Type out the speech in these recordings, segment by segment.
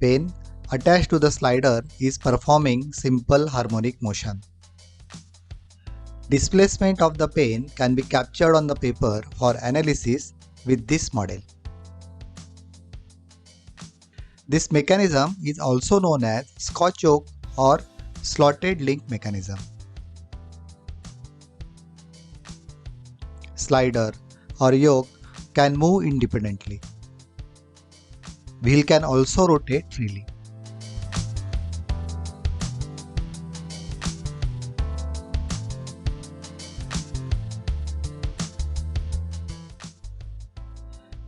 Pen attached to the slider is performing simple harmonic motion. Displacement of the pen can be captured on the paper for analysis with this model. This mechanism is also known as Scotch yoke or slotted link mechanism. Slider or yoke can move independently. Wheel can also rotate freely.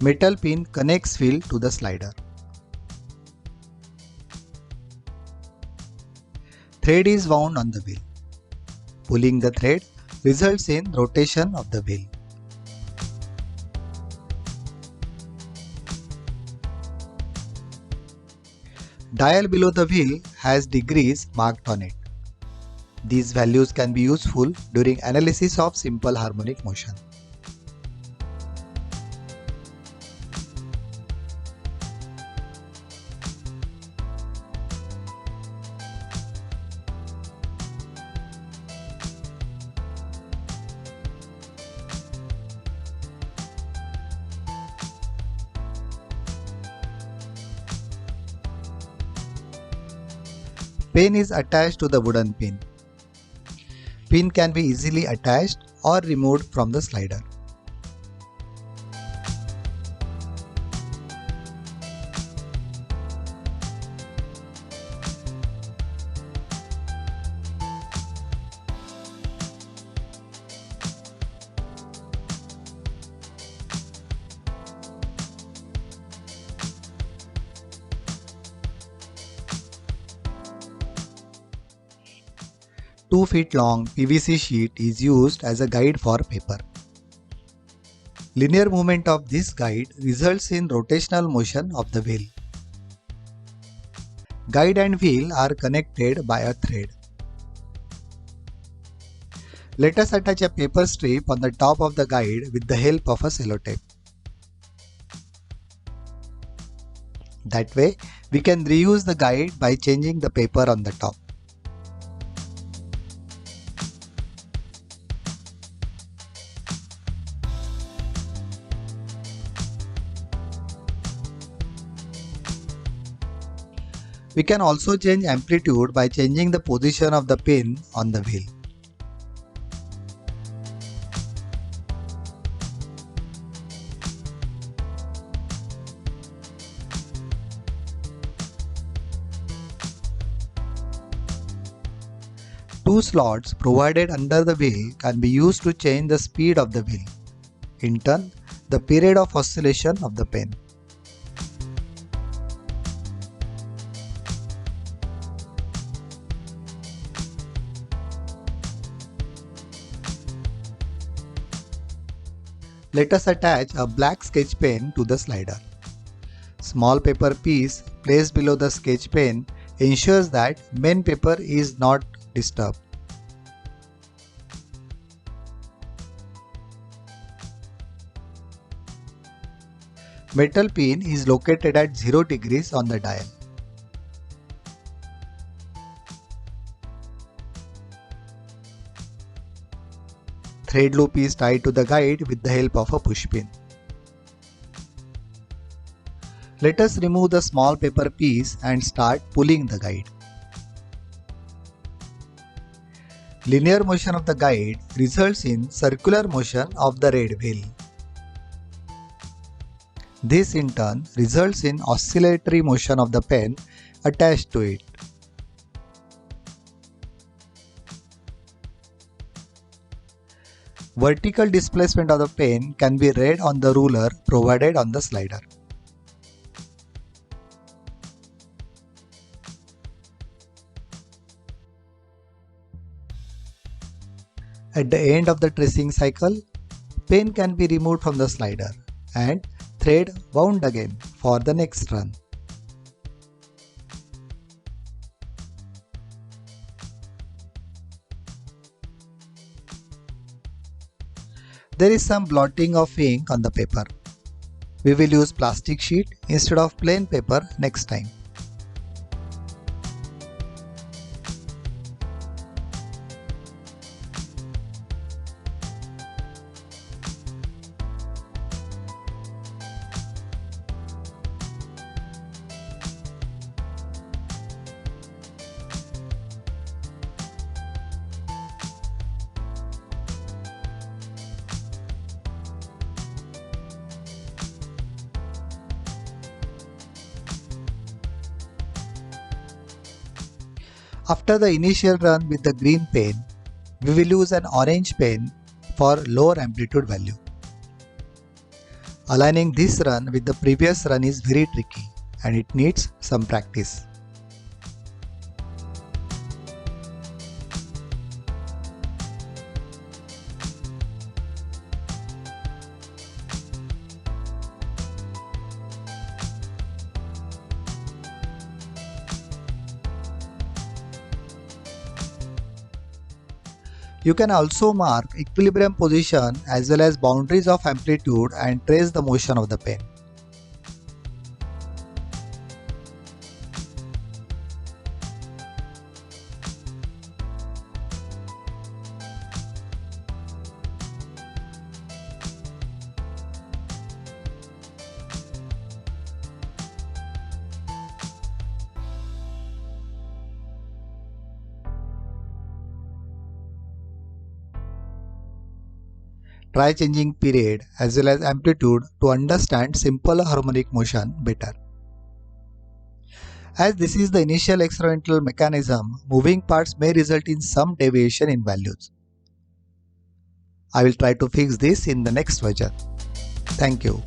Metal pin connects wheel to the slider. Thread is wound on the wheel. Pulling the thread results in rotation of the wheel. Dial below the wheel has degrees marked on it. These values can be useful during analysis of simple harmonic motion. Pen is attached to the wooden pin. Pin can be easily attached or removed from the slider. Two feet long PVC sheet is used as a guide for paper. Linear movement of this guide results in rotational motion of the wheel. Guide and wheel are connected by a thread. Let us attach a paper strip on the top of the guide with the help of a sellotape. That way, we can reuse the guide by changing the paper on the top. We can also change amplitude by changing the position of the pin on the wheel. Two slots provided under the wheel can be used to change the speed of the wheel. In turn, the period of oscillation of the pen. Let us attach a black sketch pen to the slider. Small paper piece placed below the sketch pen ensures that main paper is not disturbed. Metal pin is located at 0 degrees on the dial. Thread loop is tied to the guide with the help of a push pin. Let us remove the small paper piece and start pulling the guide. Linear motion of the guide results in circular motion of the red wheel. This in turn results in oscillatory motion of the pen attached to it. Vertical displacement of the pen can be read on the ruler provided on the slider. At the end of the tracing cycle, pen can be removed from the slider and thread wound again for the next run. There is some blotting of ink on the paper. We will use plastic sheet instead of plain paper next time. After the initial run with the green pen, we will use an orange pen for lower amplitude value. Aligning this run with the previous run is very tricky and it needs some practice. You can also mark equilibrium position as well as boundaries of amplitude and trace the motion of the pen. Try changing period as well as amplitude to understand simple harmonic motion better. As this is the initial experimental mechanism, moving parts may result in some deviation in values. I will try to fix this in the next version. Thank you.